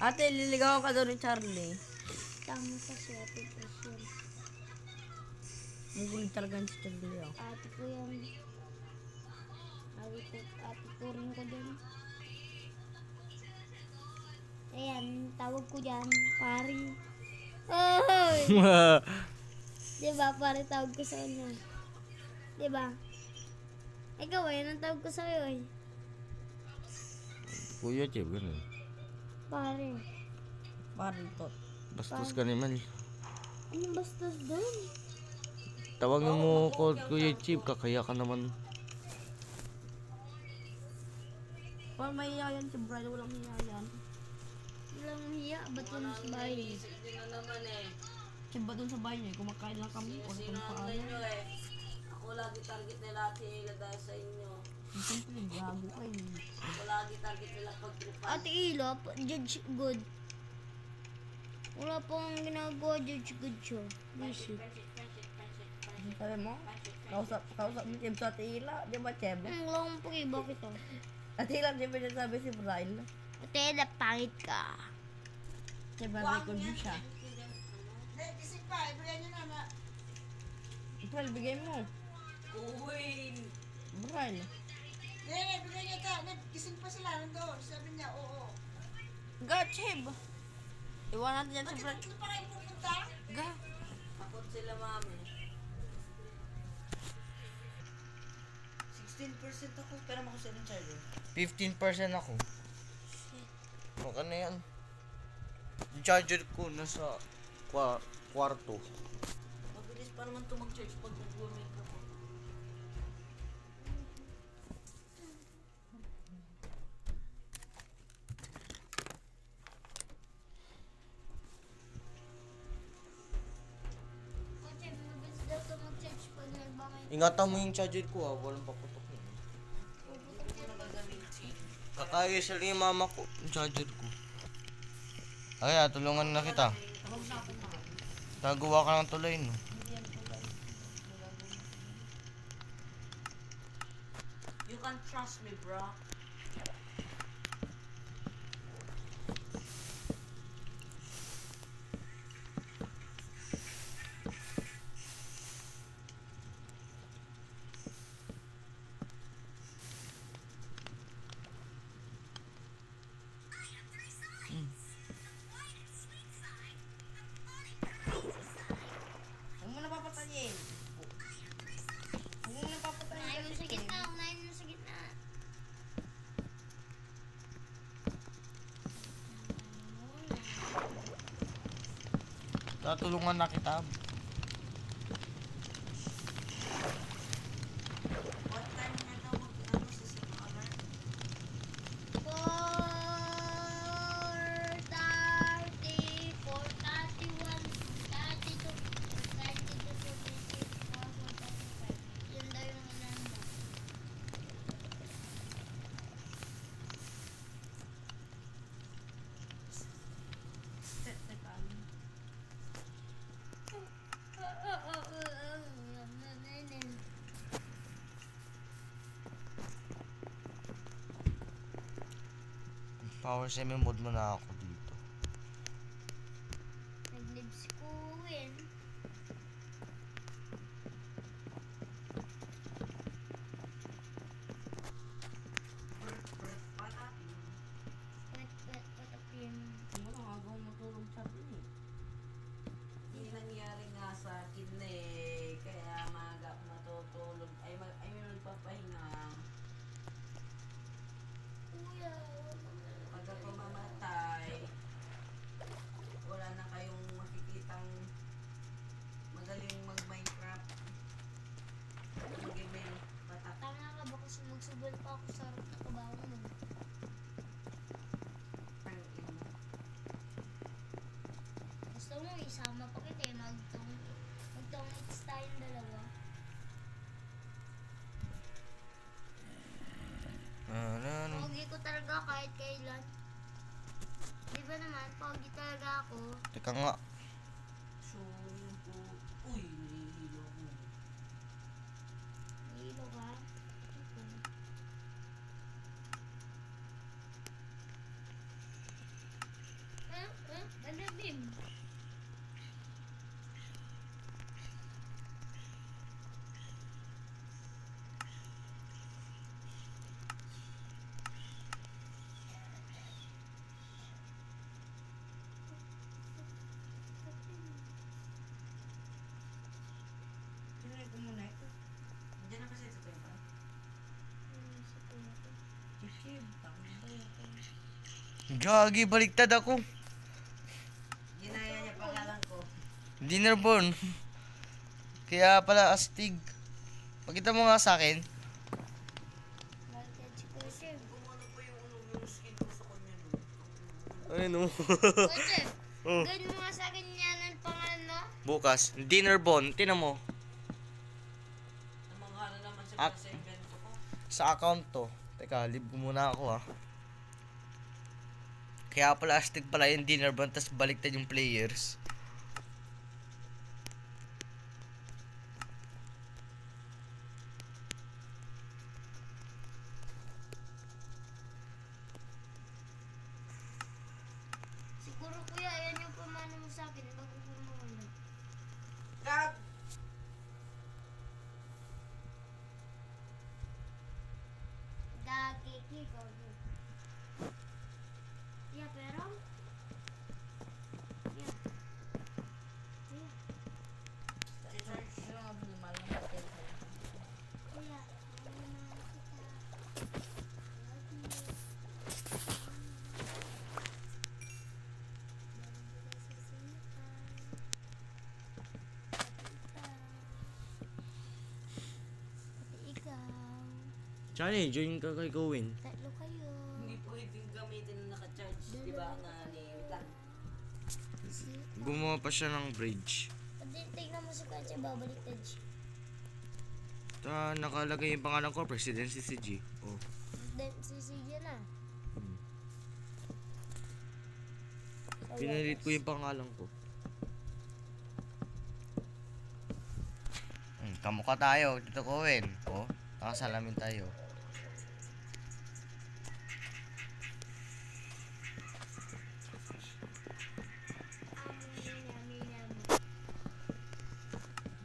Ate, liligawan ka doon ni Charlie. Tama kasi ate ko siya. Ang gulit talaga si Charlie, oh. Ate ko yan. Ate ko rin ko din. Ayan, tawag ko dyan, pari. Oy! Diba, pari tawag ko sa kanya. Diba? Ikaw, yan ang tawag ko sa'yo eh. Kuya Chip, ganun. Pare. Parito. Bastos ka naman. Anong bastos doon? Tawagin mo ko Kuya Chip, kakaya ka naman. Paano mahiya yan si Brad? Walang hiya yan. Walang hiya, ba't yun sa bahay? Si ba doon sa bahay niya? Kumakain lang kami. Wala kang paalam. Ako lagi target nila Ate Ila dahil sa inyo. Siyempre, gago ka eh. Ako lagi target nila pagtripan. Ate Ilo, Judge Good. Wala pong ginagawa Judge Good siya. Busy. Sabi mo? Kausap mo Cheb sa Atila. Di ba Cheb? Wala akong pag-iba kita. Atila, di ba niya sabi si Brian? Ate Ila, pangit ka. Cheb, record mo siya. Gising pa, ibigay niyo na. Well, bigay mo. Uwin. Brian. Bigay niyo ito. Gising pa sila nandoon. Sabi niya, oo. Ga, Cheb. Iwan natin yan si Brian. Ito pa kayo pupunta? Ga. Takot sila mami. 16% ako, pero makuha ng charger. 15% ako. Baka na yan. Yung charger ko nasa kwarto. Mabilis pa naman ito mag-charge pag nag-make ako. Ate, mabilis daw ito mag-charge pag nagbangay. Ingatan mo yung charger ko ha, walang paputok yun. Kakaya sila yung mama ko, yung charger ko. Ay, tulungan na kita. Nagawa ka ng tulay, no? You can trust me, bro. Huwag mo na papatayin. Huwag mo na papatayin. Unahin mo sa gitna, unahin mo sa gitna. Tatulungan na kita. What time na daw mag-ano sa summer? 4:30, 4:31, 4:32, 4:32, 4:35. Yun daw yung ilan mo. Power semi mode mo na ako dito. Nag-live si Kuwin. Pwet, patapin. Ano lang, agaw matulog sa atin eh. Yung nangyari nga sa akin eh, kaya maga ako natutulog. Ay magpapahinga. Kuya, Pag ako mamatay, wala na kayong makikitang magaling mag-Minecraft. Mag-email, patak. tama ka ba kasi magsubol pa ako sa harap na kabaho mo? Ang ina. Gusto mo isama pa kita eh, magtong-its tayong dalawa. Ano? Pogi ko talaga kahit kailan. Di ba naman, pogi talaga ako. Teka nga. Swimming pool. Uy, nahihilo ko. Nahilo ka? Gagi, baliktad ako. Ginaya niya pangalan ko. Dinnerborn. Kaya pala astig. Pakita mo nga sa akin. Bakit si Kuya? Gumano pa yung skin ko sa kanya no. Ano? Kuya, Oh. gawin mo nga sa akin yan ang pangalan no? Bukas, Dinnerbon. Tinan mo. Namanghala naman siya Ak- sa invento ko. Sa account to. Teka, leave ko muna ako Kaya pala astig pala yung Dinnerbon, tas baliktad yung players. Siguro kuya, ayan yung pamana mo sa akin bago ko mawala. Gag! Gagi, kiko. Yeah, pero? Yeah. Yeah. Ano nga minimal na hotel? Kuya, ano na kita? Love you. Pati ikaw. Chani, join ka kay Gawin. Tatlo kayo. Hindi pwedeng gamitin na naka-charge, di ba? Na niwita. Gumawa pa siya ng bridge. Pati tignan mo si Katya, babaliktad siya. Nakalagay yung pangalan ko, President CCG. Oh. Then, sisigyan na. Pinalit ko yung pangalan ko. Kamukha tayo, Tito Gawin. Oh, nakasalamin tayo.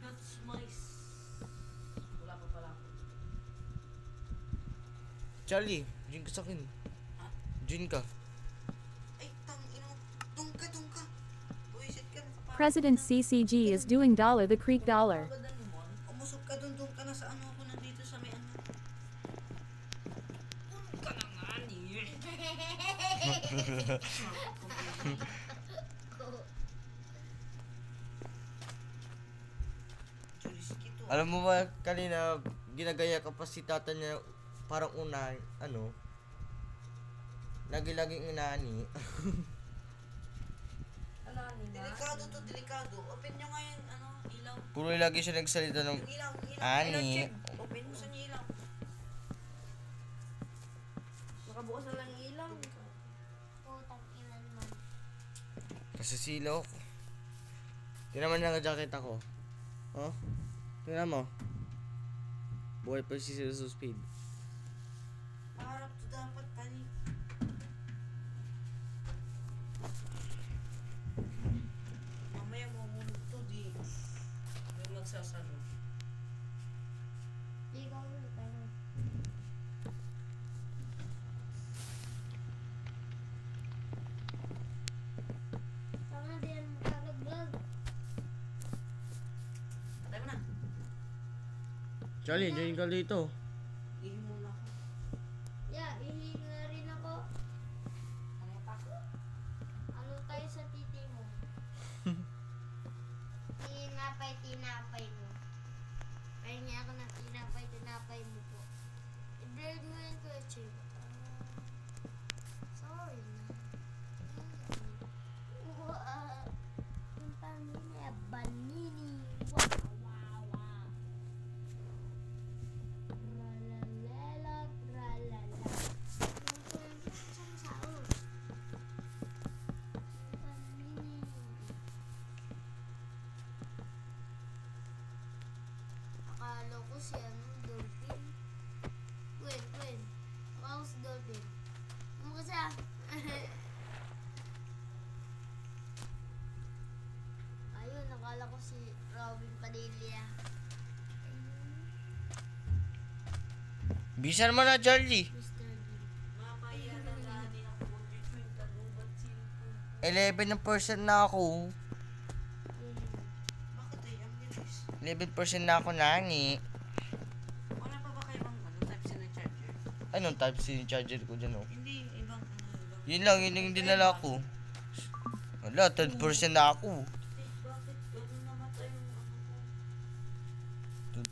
That's nice. Wala pa pala ako. Charlie, join ka sa akin. Join ka. Ay, Doon ka. Buisit ka. President CCG is doing $, the Creek dollar. Umusog ka doon ka na sa ano ako nandito sa may ano. Doon ka na nga niya. Alam mo ba, kanina, ginagaya ka pa si tata niya, parang una, ano, lagi-laging inani. Delikado. Open nyo nga yung ano, ilaw. Puro lagi siya nagsalita ng, Yung ilaw. Ani. Open mo sa niyo ilaw. Nakabukas na lang yung ilaw. Putang ilan mo. kasi silok. Tingnan mo na nga jacket ako. Oh, tingnan mo. Buhay pa si Zero Speed. Harap to dapat pani. Mamaya mamulog to di. May magsasalo. Ikaw ulit, ano? Tama din, magkakablog. Patay mo na. Charlie, join ka dito. Ihi muna ako. Yeah, ihingi na rin ako. Ano pa ako? Ano tayo sa titi mo? Tinapay mo. Pahingi ako ng tinapay mo po. I-blend mo yung kotse. Sorry na. Wow. Yung pamilya, banini. Wow. Ralalela, ralala. Yung kwento sa isang sao. Yung banini. Akala ko si dolphin. Gwen. Akala ko si dolphin. Ano ka siya? Ayun, akala ko si Robin Padilla. Bisan mo na, Charlie. Mr. D. Mamaya na gani ako between talubat silpo. 11% na ako. Bakit ay ang bilis? 11% na ako, nani. Wala pa ba kayo bang ano, type C na charger? Anong type C yung charger ko dyan, oh? Hindi, ibang ano, ibang. Yun lang yung dinala ko. Wala, 10% na ako. Bakit ganun namatay yung ano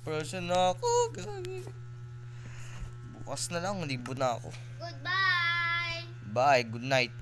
ko? 10% na ako. Gagi. Bukas na lang, libo na ako. Goodbye! Bye, good night.